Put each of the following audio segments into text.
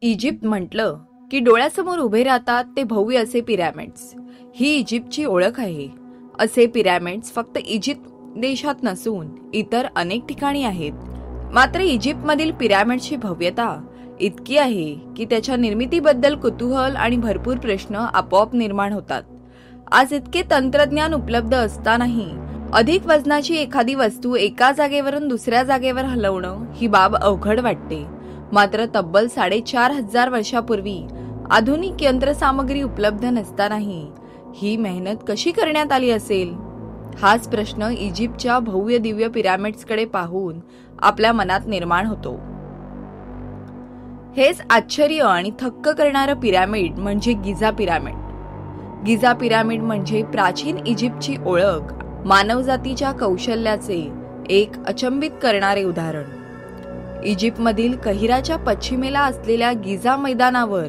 Egypt म्हटलं की डोळ्यासमोर उभे राहतात ते भव्य असे पिरॅमिड्स. ही इजिप्तची ओळख आहे. असे पिरॅमिड्स फक्त इजिप्त देशात नसून इतर अनेक ठिकाणी आहेत. मात्र इजिप्तमधील पिरॅमिड्सची भव्यता इतकी आहे की त्याच्या निर्मितीबद्दल कुतूहल आणि भरपूर प्रश्न आपोआप निर्माण होतात. आज इतके तंत्रज्ञान उपलब्ध असतानाही अधिक वजनाची एखादी वस्तू एका जागेवरून दुसऱ्या जागेवर हलवणं ही बाब अवघड वाटते. मात्र तब्बल 4,500 वर्षापूर्वी आधुनिक यंत्रसामग्री उपलब्ध नसतानाही ही मेहनत कशी करण्यात आली असेल? हाच प्रश्न इजिप्तच्या भव्य दिव्य पिरॅमिड्सकडे पाहून आपल्या मनात निर्माण होतो. हेच आश्चर्य आणि थक्क करणारं पिरॅमिड म्हणजे गिझा पिरॅमिड. गिझा पिरॅमिड म्हणजे प्राचीन इजिप्तची ओळख, मानवजातीच्या कौशल्याचे एक अचंबित करणारे उदाहरण. इजिप्तमधील कहिराच्या पश्चिमेला असलेल्या गिझा मैदानावर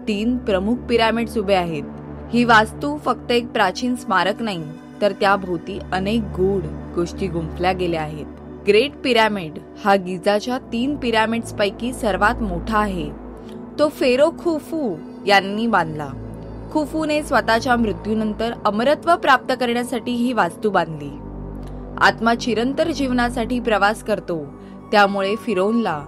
3 प्रमुख पिरॅमिड्स उभे आहेत. ही वास्तू फक्त एक प्राचीन स्मारक नाही, तर त्याभोवती अनेक गूढ गोष्टी गुंफल्या गेल्या आहेत. ग्रेट पिरॅमिड हा गिझाच्या 3 पिरॅमिड्स पैकी सर्वात मोठा आहे. तो फेरो खुफू यांनी बांधला. खुफूने स्वतःच्या मृत्यूनंतर अमरत्व प्राप्त करण्यासाठी ही वास्तू बांधली. आत्मा चिरंतर जीवनासाठी प्रवास करतो, त्यामुळे फिरौनला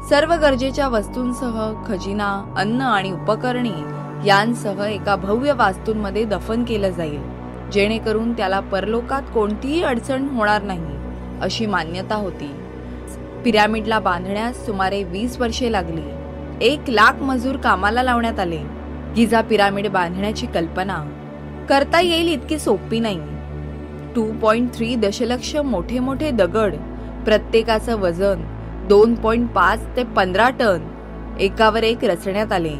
सर्व गरजेच्या वस्तूंसह खजिना, अन्न आणि उपकरणे यांसह एका भव्य वास्तूंमध्ये दफन केलं जाईल, जेणेकरून त्याला परलोकात कोणतीही अडचण होणार नाही अशी मान्यता होती. पिरॅमिडला बांधण्यास सुमारे 20 वर्षे लागली. 1 लाख मजूर कामाला लावण्यात आले. गिझा पिरॅमिड बांधण्याची कल्पना करता येईल इतकी सोपी नाही. 2.3 दशलक्ष मोठे मोठे दगड, प्रत्येकाचं वजन 2.5 ते 15 टन एकावर एक रचण्यात आले.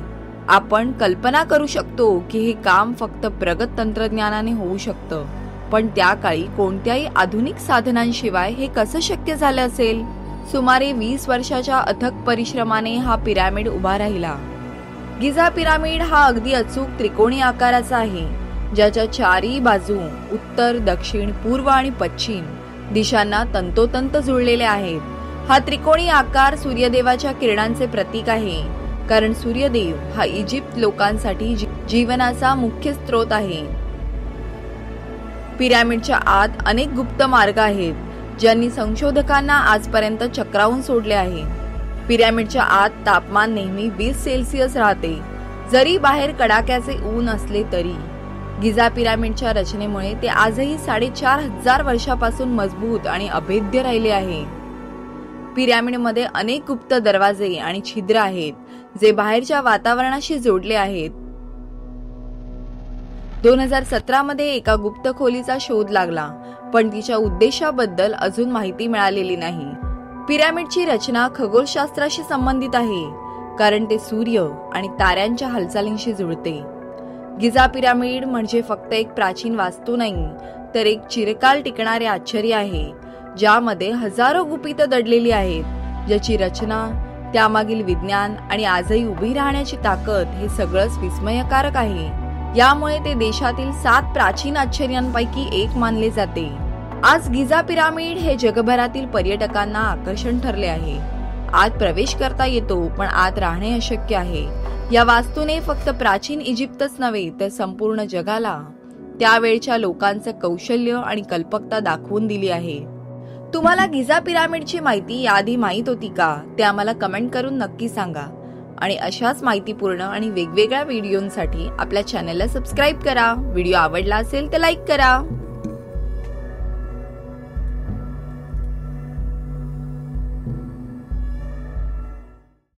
आपण कल्पना करू शकतो की हे काम फक्त प्रगत तंत्रज्ञानाने होऊ शकतं, पण त्या काळी कोणत्याही आधुनिक साधनांशिवाय हे कसं शक्य झालं असेल? सुमारे 20 वर्षाच्या अथक परिश्रमाने हा पिरॅमिड उभा राहिला. गिझा पिरॅमिड हा अगदी अचूक त्रिकोणी आकाराचा आहे, ज्याच्या चारही बाजू उत्तर, दक्षिण, पूर्व आणि पश्चिम दिशांना तंतोतंत जुळलेले आहेत. हा त्रिकोणी आकार सूर्यदेवाच्या किरणांचे प्रतीक आहे, कारण सूर्यदेव हा इजिप्त लोकांसाठी जीवनाचा मुख्य स्रोत आहे. पिरॅमिडच्या आत अनेक गुप्त मार्ग आहेत, ज्यांनी संशोधकांना आजपर्यंत चक्रावून सोडले आहे. पिरॅमिडच्या आत तापमान नेहमी 20 सेल्सिअस राहते, जरी बाहेर कडाक्याचे ऊन असले तरी. गिझा पिरॅमिडच्या रचनेमुळे ते आजही 4,500 वर्षापासून मजबूत आणि अभेद्य राहिले आहे. पिरॅमिडमध्ये अनेक गुप्त दरवाजे आणि छिद्र आहेत, जे बाहेरच्या वातावरणाशी जोडले आहेत. 2017 मध्ये एका गुप्त खोलीचा शोध लागला, पण तिच्या उद्देशाबद्दल अजून माहिती मिळालेली नाही. पिरॅमिडची रचना खगोलशास्त्राशी संबंधित आहे, कारण ते सूर्य आणि ताऱ्यांच्या हालचालींशी जुळते. गिझा पिरॅमिड म्हणजे फक्त एक प्राचीन वास्तू नाही, तर एक चिरकाल टिकणारे आश्चर्य आहे, ज्यामध्ये हजारो गुपितं दडलेली आहेत, ज्याची रचना, त्यामागील विज्ञान आणि आजही उभी राहण्याची ताकद हे सगळंच विस्मयकारक आहे. यामुळे ते देशातील 7 प्राचीन आश्चर्यांपैकी एक मानले जाते. आज गिझा पिरॅमिड हे जगभरातील पर्यटकांना आकर्षण ठरले आहे. आत प्रवेश करता येतो, पण आत राहणे अशक्य आहे. या वास्तूने फक्त प्राचीन इजिप्तच नव्हे, तर संपूर्ण जगाला त्यावेळच्या लोकांचं कौशल्य आणि कल्पकता दाखवून दिली आहे. तुम्हाला गिझा पिरॅमिडची माहिती याआधी माहित होती का? ते आम्हाला कमेंट करून नक्की सांगा. आणि अशाच माहितीपूर्ण आणि वेगवेगळ्या व्हिडिओंसाठी आपल्या चॅनलला सबस्क्राईब करा. व्हिडिओ आवडला असेल तर लाईक करा.